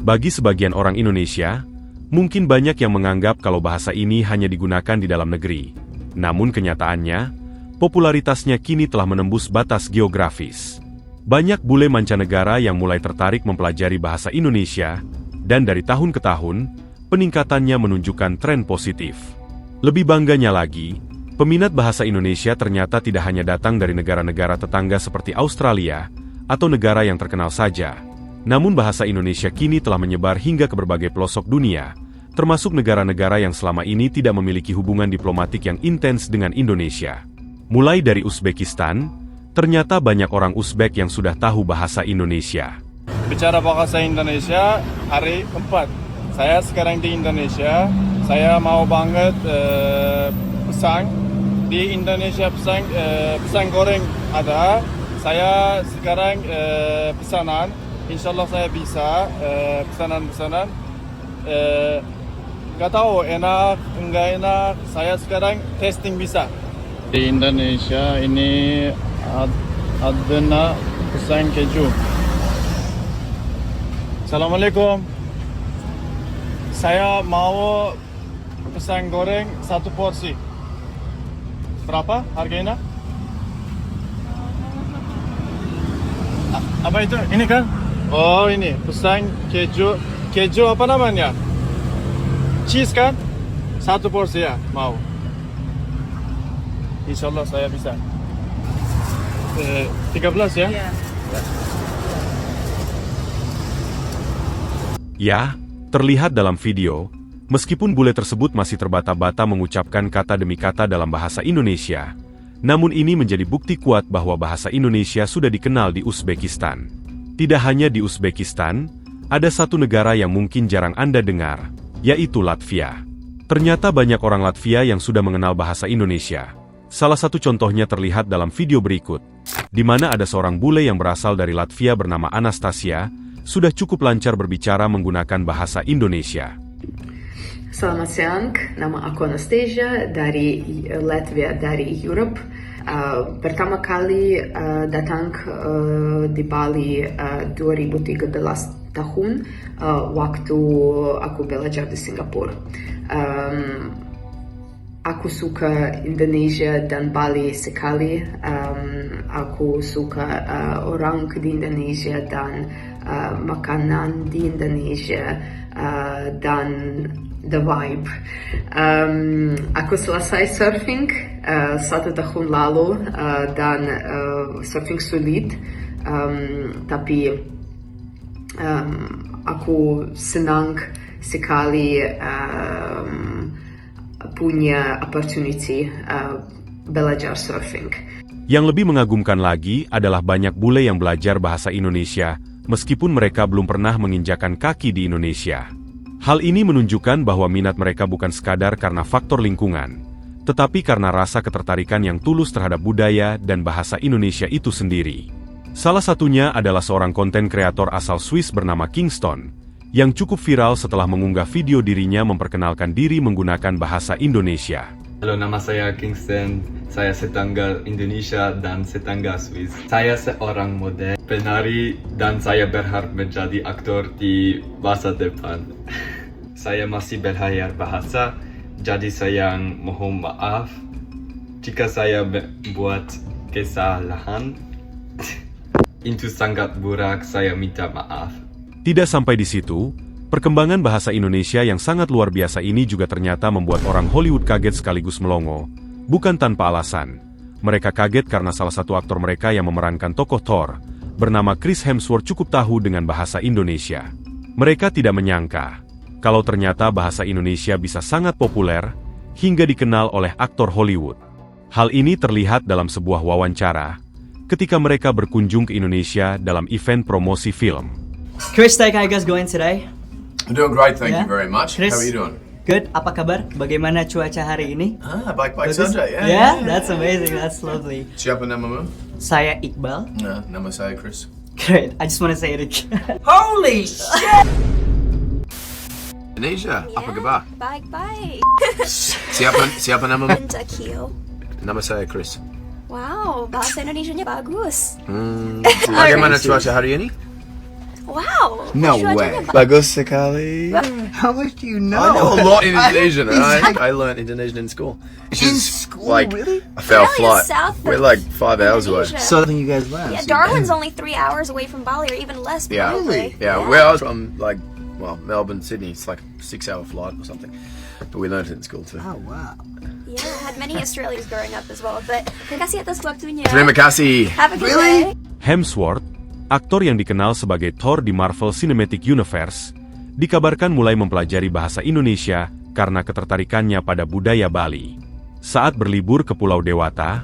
Bagi sebagian orang Indonesia, mungkin banyak yang menganggap kalau bahasa ini hanya digunakan di dalam negeri. Namun kenyataannya, popularitasnya kini telah menembus batas geografis. Banyak bule mancanegara yang mulai tertarik mempelajari bahasa Indonesia, dan dari tahun ke tahun, peningkatannya menunjukkan tren positif. Lebih bangganya lagi, peminat bahasa Indonesia ternyata tidak hanya datang dari negara-negara tetangga seperti Australia, atau negara yang terkenal saja. Namun bahasa Indonesia kini telah menyebar hingga ke berbagai pelosok dunia, termasuk negara-negara yang selama ini tidak memiliki hubungan diplomatik yang intens dengan Indonesia. Mulai dari Uzbekistan, ternyata banyak orang Uzbek yang sudah tahu bahasa Indonesia. Bicara bahasa Indonesia hari keempat. Saya sekarang di Indonesia. Saya mau banget pesan di Indonesia, pesan goreng ada. Saya sekarang pesanan. Insyaallah saya bisa pesanan. Nggak tahu enak enggak enak. Saya sekarang testing bisa. Di Indonesia ini adına pesan keju. Assalamualaikum. Saya mau pesan goreng 1 porsi. Berapa harganya? Apa itu? Ini kan? Oh ini pesan keju. Keju apa namanya? Cheese kan? 1 porsi ya mau. Insyaallah saya bisa. 13 ya? Iya. Ya, terlihat dalam video, meskipun bule tersebut masih terbata-bata mengucapkan kata demi kata dalam bahasa Indonesia, namun ini menjadi bukti kuat bahwa bahasa Indonesia sudah dikenal di Uzbekistan. Tidak hanya di Uzbekistan, ada satu negara yang mungkin jarang Anda dengar, yaitu Latvia. Ternyata banyak orang Latvia yang sudah mengenal bahasa Indonesia. Salah satu contohnya terlihat dalam video berikut, di mana ada seorang bule yang berasal dari Latvia bernama Anastasia, sudah cukup lancar berbicara menggunakan bahasa Indonesia. Selamat siang, nama aku Anastasia dari Latvia, dari Europe. Pertama kali datang di Bali 2013 tahun, waktu aku belajar di Singapura. Aku suka Indonesia dan Bali sekali. Aku suka orang di Indonesia dan makanan di Indonesia dan the vibe. Aku selesai surfing 1 tahun lalu dan surfing sulit, tapi aku senang sekali punya opportunity belajar surfing. Yang lebih mengagumkan lagi adalah banyak bule yang belajar bahasa Indonesia, meskipun mereka belum pernah menginjakan kaki di Indonesia. Hal ini menunjukkan bahwa minat mereka bukan sekadar karena faktor lingkungan, tetapi karena rasa ketertarikan yang tulus terhadap budaya dan bahasa Indonesia itu sendiri. Salah satunya adalah seorang konten kreator asal Swiss bernama Kingston, yang cukup viral setelah mengunggah video dirinya memperkenalkan diri menggunakan bahasa Indonesia. Halo, nama saya Kingston. Saya setengah Indonesia dan setengah Swiss. Saya seorang model, penari, dan saya berharap menjadi aktor di masa depan. Saya masih belajar bahasa, jadi saya mohon maaf jika saya membuat kesalahan. Itu sangat buruk, saya minta maaf. Tidak sampai di situ, perkembangan bahasa Indonesia yang sangat luar biasa ini juga ternyata membuat orang Hollywood kaget sekaligus melongo. Bukan tanpa alasan. Mereka kaget karena salah satu aktor mereka yang memerankan tokoh Thor, bernama Chris Hemsworth cukup tahu dengan bahasa Indonesia. Mereka tidak menyangka, kalau ternyata bahasa Indonesia bisa sangat populer, hingga dikenal oleh aktor Hollywood. Hal ini terlihat dalam sebuah wawancara, ketika mereka berkunjung ke Indonesia dalam event promosi film. Chris, how you guys going today? I'm doing great, thank Yeah? you very much. Chris? How are you doing? Good. Apa kabar? Bagaimana cuaca hari ini? Baik-baik Bagus? saja, ya. Yeah, that's amazing. That's lovely. Siapa namamu? Saya Iqbal. Nama saya Chris. Great. I just want to say it again. Holy shit! Indonesia, apa kabar? Baik-baik. Siapa namamu? Zakio. Nama saya Chris. Wow, bahasa Indonesianya bagus. Bagaimana cuaca hari ini? Wow. No Chua way. Chanya Bagus sekali. How much do you know? I know a lot in Indonesian. I learned Indonesian in school. In school, like really? a fair Really? flight. South We're of like 5 hours away. Indonesia. So then you guys learn. Yeah, so you- Darwin's only 3 hours away from Bali, or even less. Yeah, Probably. yeah. Where I was from, like, well, Melbourne, Sydney, it's like a 6-hour flight or something. But we learned it in school too. Oh wow. Yeah, I had many Australians growing up as well. But terima kasih atas waktunya. Terima kasih. Have a good Really? day. Hemsworth, aktor yang dikenal sebagai Thor di Marvel Cinematic Universe, dikabarkan mulai mempelajari bahasa Indonesia karena ketertarikannya pada budaya Bali. Saat berlibur ke Pulau Dewata,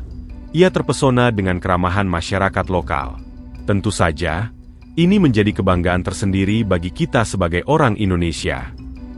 ia terpesona dengan keramahan masyarakat lokal. Tentu saja, ini menjadi kebanggaan tersendiri bagi kita sebagai orang Indonesia.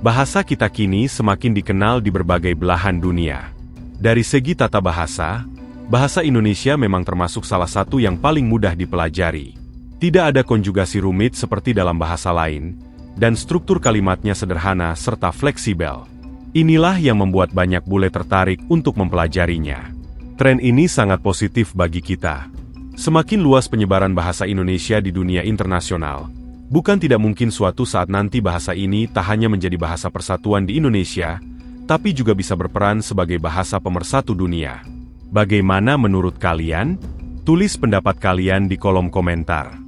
Bahasa kita kini semakin dikenal di berbagai belahan dunia. Dari segi tata bahasa, bahasa Indonesia memang termasuk salah satu yang paling mudah dipelajari. Tidak ada konjugasi rumit seperti dalam bahasa lain, dan struktur kalimatnya sederhana serta fleksibel. Inilah yang membuat banyak bule tertarik untuk mempelajarinya. Tren ini sangat positif bagi kita. Semakin luas penyebaran bahasa Indonesia di dunia internasional, bukan tidak mungkin suatu saat nanti bahasa ini tak hanya menjadi bahasa persatuan di Indonesia, tapi juga bisa berperan sebagai bahasa pemersatu dunia. Bagaimana menurut kalian? Tulis pendapat kalian di kolom komentar.